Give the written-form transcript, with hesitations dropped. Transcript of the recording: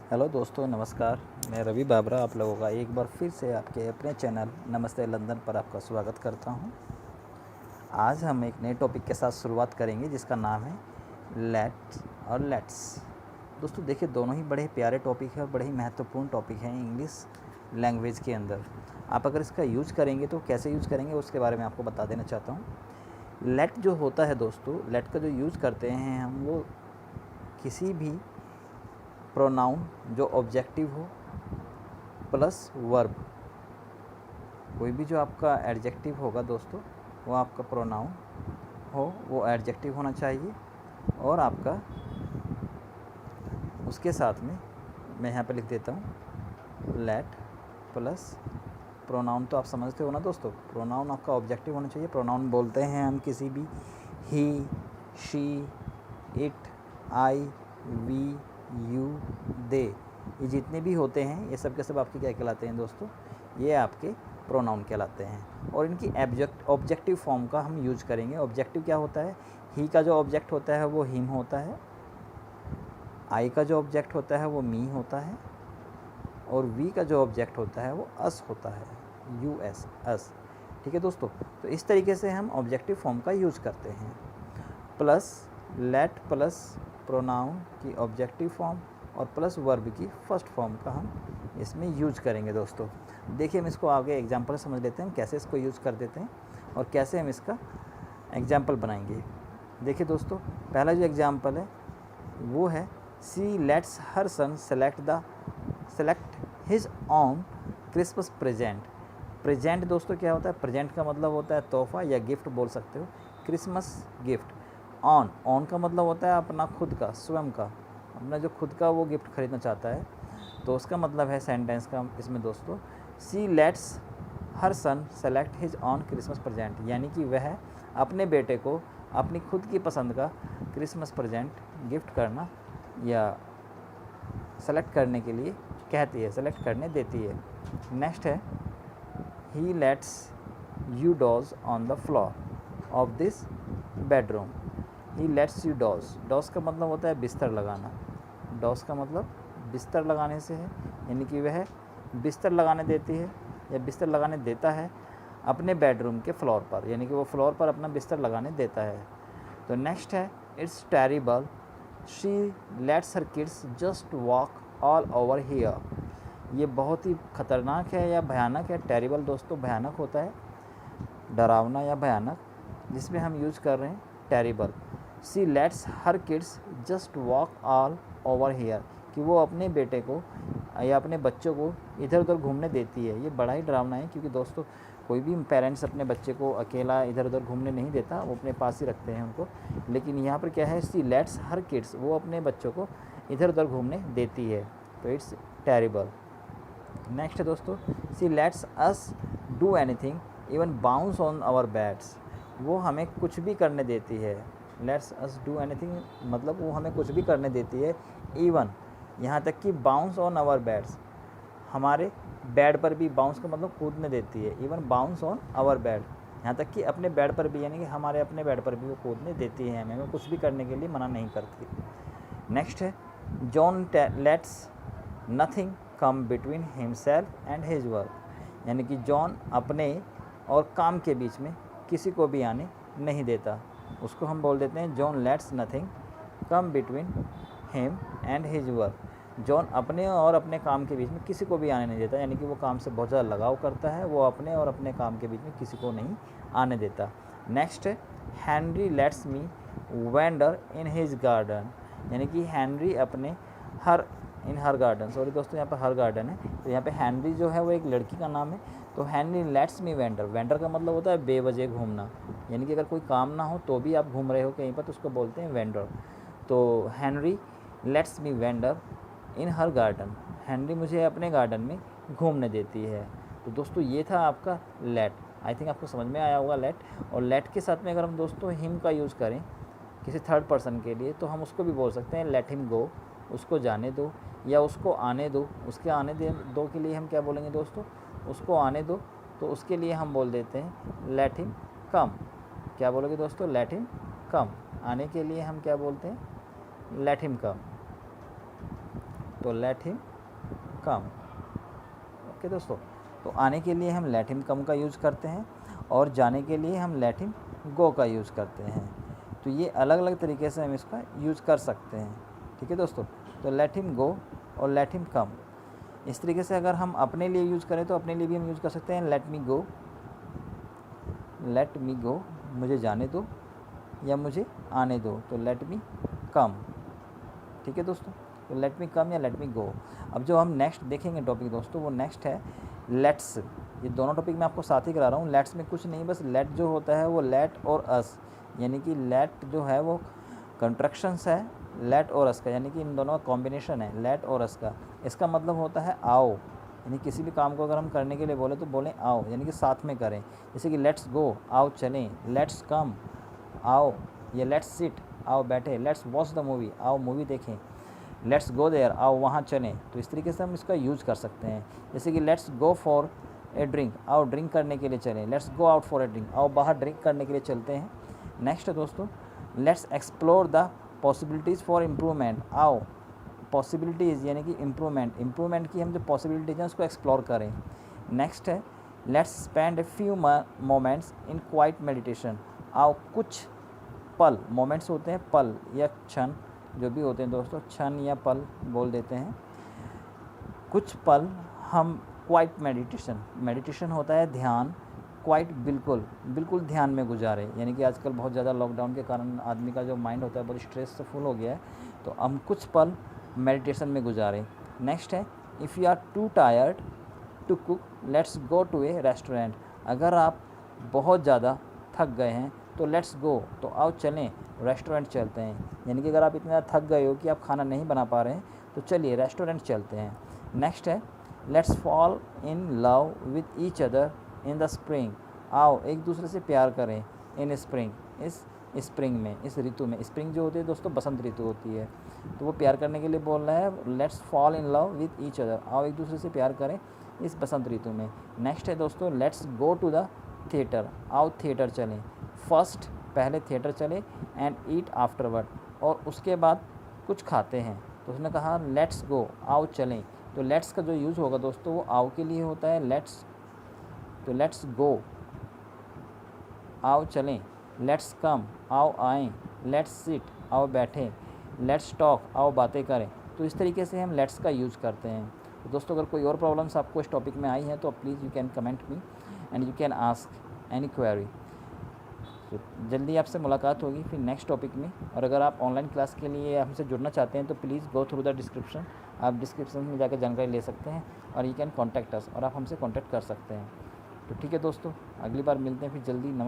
Hello दोस्तों, नमस्कार। मैं रवि बाबरा आप लोगों का एक बार फिर से आपके अपने चैनल नमस्ते लंदन पर आपका स्वागत करता हूं। आज हम एक नए टॉपिक के साथ शुरुआत करेंगे जिसका नाम है लेट्स और लेट्स। दोस्तों देखिए, दोनों ही बड़े प्यारे टॉपिक हैं और बड़े ही महत्वपूर्ण टॉपिक हैं इंग्लिश लैंग्वेज के अंदर। आप अगर इसका यूज करेंगे तो कैसे यूज करेंगे उसके बारे में आपको बता देना चाहता हूँ। लेट जो होता है दोस्तों, लेट का जो यूज़ करते हैं हम, वो किसी भी प्रोनाउन जो ऑब्जेक्टिव हो प्लस वर्ब, कोई भी जो आपका एडजेक्टिव होगा दोस्तों, वो आपका प्रोनाउन हो, वो एडजेक्टिव होना चाहिए। और आपका उसके साथ में मैं यहाँ पे लिख देता हूँ लेट प्लस प्रोनाउन। तो आप समझते हो ना दोस्तों, प्रोनाउन आपका ऑब्जेक्टिव होना चाहिए। प्रोनाउन बोलते हैं हम किसी भी he, she, it, I, we, you, they, ये जितने भी होते हैं ये सब के सब आपके क्या कहलाते हैं दोस्तों, ये आपके प्रोनाउन कहलाते हैं। और इनकी ऑब्जेक्टिव फॉर्म का हम यूज करेंगे। ऑब्जेक्टिव क्या होता है? ही का जो ऑब्जेक्ट होता है वो हिम होता है, आई का जो ऑब्जेक्ट होता है वो मी होता है, और वी का जो ऑब्जेक्ट होता है वो अस होता है, यू एस, अस। ठीक है दोस्तों, तो इस तरीके से हम ऑब्जेक्टिव फॉर्म का यूज करते हैं। प्लस लेट प्लस प्रोनाउन की ऑब्जेक्टिव फॉर्म और प्लस वर्ब की फर्स्ट फॉर्म का हम इसमें यूज करेंगे दोस्तों। देखिए, हम इसको आगे एग्जांपल समझ लेते हैं, कैसे इसको यूज कर देते हैं और कैसे हम इसका एग्जांपल बनाएंगे। देखिए दोस्तों, पहला जो एग्जांपल है वो है see let's her son select his own Christmas present. Present दोस्तों क्या होता है? प्रेजेंट का मतलब होता है तोहफा या गिफ्ट बोल सकते हो। Christmas gift. ऑन का मतलब होता है अपना खुद का, स्वयं का, अपना जो खुद का वो गिफ्ट खरीदना चाहता है। तो उसका मतलब है सेंटेंस का इसमें दोस्तों, see let's her son select his own Christmas present, यानी कि वह अपने बेटे को अपनी खुद की पसंद का क्रिसमस प्रेजेंट गिफ्ट करना या सेलेक्ट करने के लिए कहती है, सेलेक्ट करने देती है। नेक्स्ट है he lets you doze on the floor of this bedroom. He lets you doze, doze का मतलब होता है बिस्तर लगाना। डॉज का मतलब बिस्तर लगाने से है, यानी कि वह बिस्तर लगाने देती है या बिस्तर लगाने देता है अपने बेडरूम के फ्लोर पर, यानी कि वो फ्लोर पर अपना बिस्तर लगाने देता है। तो नेक्स्ट है it's terrible she let's her kids just walk all over here. ये बहुत ही ख़तरनाक है या भयानक है। टेरिबल दोस्तों भयानक होता है, डरावना या भयानक, जिसमें हम यूज़ कर रहे हैं terrible. C let's her kids just walk all over here, कि वो अपने बेटे को या अपने बच्चों को इधर उधर घूमने देती है। ये बड़ा ही डरावना है, क्योंकि दोस्तों कोई भी पेरेंट्स अपने बच्चे को अकेला इधर उधर घूमने नहीं देता, वो अपने पास ही रखते हैं उनको। लेकिन यहाँ पर क्या है, सी लेट्स हर किड्स, वो अपने बच्चों को इधर उधर घूमने देती है, तो इट्स टेरिबल। नेक्स्ट है दोस्तों, see let's us do anything even bounce on our beds. वो हमें कुछ भी करने देती है। लेट्स अस डू एनीथिंग मतलब वो हमें कुछ भी करने देती है, इवन यहाँ तक कि बाउंस ऑन आवर बैड्स, हमारे बेड पर भी, बाउंस का मतलब कूदने देती है, even bounce on our bed, यहाँ तक कि अपने बेड पर भी, यानी कि हमारे अपने बेड पर भी वो कूदने देती है, हमें कुछ भी करने के लिए मना नहीं करती। नेक्स्ट है John let's nothing come between himself and his work, यानी कि जॉन अपने और काम के बीच में किसी को भी आने नहीं देता। उसको हम बोल देते हैं John let's nothing come between him and his work. John अपने और अपने काम के बीच में किसी को भी आने नहीं देता, यानी कि वो काम से बहुत ज़्यादा लगाव करता है, वो अपने और अपने काम के बीच में किसी को नहीं आने देता। नेक्स्ट है Henry let's me vendor in his garden, यानी कि हेनरी अपने इन हर गार्डन, सॉरी दोस्तों यहाँ पर हर गार्डन है, तो यहाँ पे हेनरी जो है वो एक लड़की का नाम है। तो Henry let's me vendor, vendor का मतलब होता है बेवजह घूमना, यानी कि अगर कोई काम ना हो तो भी आप घूम रहे हो कहीं पर, तो उसको बोलते हैं वेंडर। तो Henry let's me vendor in her garden, Henry मुझे अपने गार्डन में घूमने देती है। तो दोस्तों ये था आपका लेट। आई थिंक आपको समझ में आया होगा लेट। और लेट के साथ में अगर हम दोस्तों हिम का यूज़ करें किसी थर्ड पर्सन के लिए, तो हम उसको भी बोल सकते हैं लेट हिम गो, उसको जाने दो, या उसको आने दो। उसके आने दो के लिए हम क्या बोलेंगे दोस्तों, उसको आने दो, तो उसके लिए हम बोल देते हैं लेट हिम कम। क्या बोलोगे दोस्तों? Let him come. आने के लिए हम क्या बोलते हैं? Let him come. तो लेट हिम कम। ओके दोस्तों, तो आने के लिए हम लेट हिम कम का यूज़ करते हैं और जाने के लिए हम लेट हिम गो का यूज़ करते हैं। तो ये अलग अलग तरीके से हम इसका यूज़ कर सकते हैं। ठीक है दोस्तों, तो लेट हिम गो और लेट हिम कम। इस तरीके से अगर हम अपने लिए यूज़ करें तो अपने लिए भी हम यूज़ कर सकते हैं लेट मी गो, मुझे जाने दो या मुझे आने दो, तो लेट मी कम। ठीक है दोस्तों, तो लेट मी कम या लेट मी गो। अब जो हम नेक्स्ट देखेंगे टॉपिक दोस्तों, वो नेक्स्ट है लेट्स। ये दोनों टॉपिक मैं आपको साथ ही करा रहा हूँ। लेट्स में कुछ नहीं, बस लेट जो होता है वो लेट और अस, यानी कि लेट जो है वो कंट्रैक्शंस है लेट और अस का, यानी कि इन दोनों का कॉम्बिनेशन है लेट और अस का। इसका मतलब होता है आओ, यानी किसी भी काम को अगर हम करने के लिए बोले तो बोलें आओ, यानी कि साथ में करें। जैसे कि लेट्स गो, आओ चलें, लेट्स कम, आओ, या लेट्स सिट, आओ बैठे, लेट्स वॉच द मूवी, आओ मूवी देखें, लेट्स गो देयर, आओ वहाँ चलें। तो इस तरीके से हम इसका यूज़ कर सकते हैं। जैसे कि let's go for a drink, आओ ड्रिंक करने के लिए चलें, let's go out for a drink, आओ बाहर ड्रिंक करने के लिए चलते हैं। नेक्स्ट है दोस्तों, let's explore the possibilities for improvement, आओ पॉसिबिलिटीज़ यानी कि इम्प्रूवमेंट की हम जो पॉसिबिलिटीज़ हैं उसको एक्सप्लोर करें। नेक्स्ट है let's spend a few moments in quite meditation, आओ कुछ पल, मोमेंट्स होते हैं पल या क्षण, जो भी होते हैं दोस्तों, क्षण या पल बोल देते हैं, कुछ पल हम क्वाइट मेडिटेशन होता है ध्यान, क्वाइट बिल्कुल ध्यान में गुजारे। यानी कि आजकल बहुत ज़्यादा लॉकडाउन के कारण आदमी का जो माइंड होता है बहुत स्ट्रेस से फुल हो गया है, तो हम कुछ पल मेडिटेशन में गुजारें। नेक्स्ट है if you are too tired to cook let's go to a restaurant, अगर आप बहुत ज़्यादा थक गए हैं तो लेट्स गो, तो आओ चलें रेस्टोरेंट चलते हैं। यानी कि अगर आप इतना थक गए हो कि आप खाना नहीं बना पा रहे हैं तो चलिए रेस्टोरेंट चलते हैं। नेक्स्ट है let's fall in love with each other in the spring, आओ एक दूसरे से प्यार करें इन स्प्रिंग, इस स्प्रिंग में, इस ऋतु में। स्प्रिंग जो होती है दोस्तों बसंत ऋतु होती है, तो वो प्यार करने के लिए बोल रहा है let's fall in love with each other, आओ एक दूसरे से प्यार करें इस बसंत ऋतु में। नेक्स्ट है दोस्तों let's go to the theatre, आओ थिएटर चलें, फर्स्ट पहले थिएटर चले एंड ईट आफ्टरवर्ड, और उसके बाद कुछ खाते हैं। तो उसने कहा लेट्स गो, आओ चलें। तो लेट्स का जो यूज़ होगा दोस्तों वो आओ के लिए होता है, लेट्स, तो लेट्स गो, आओ चलें, लेट्स कम, आओ आएँ, लेट्स सिट, आओ बैठें, लेट्स टॉक, आओ बातें करें। तो इस तरीके से हम लेट्स का यूज़ करते हैं। तो दोस्तों अगर कोई और प्रॉब्लम्स आपको इस टॉपिक में आई हैं तो please you can comment me and you can ask any query. तो जल्दी आपसे मुलाकात होगी फिर नेक्स्ट टॉपिक में। और अगर आप ऑनलाइन क्लास के लिए हमसे जुड़ना चाहते हैं तो please go through the description, आप डिस्क्रिप्शन में जाकर जानकारी ले सकते हैं और यू कैन कॉन्टैक्ट अस, और आप हमसे कॉन्टैक्ट कर सकते हैं। तो ठीक है दोस्तों, अगली बार मिलते हैं फिर जल्दी। नमस्कार।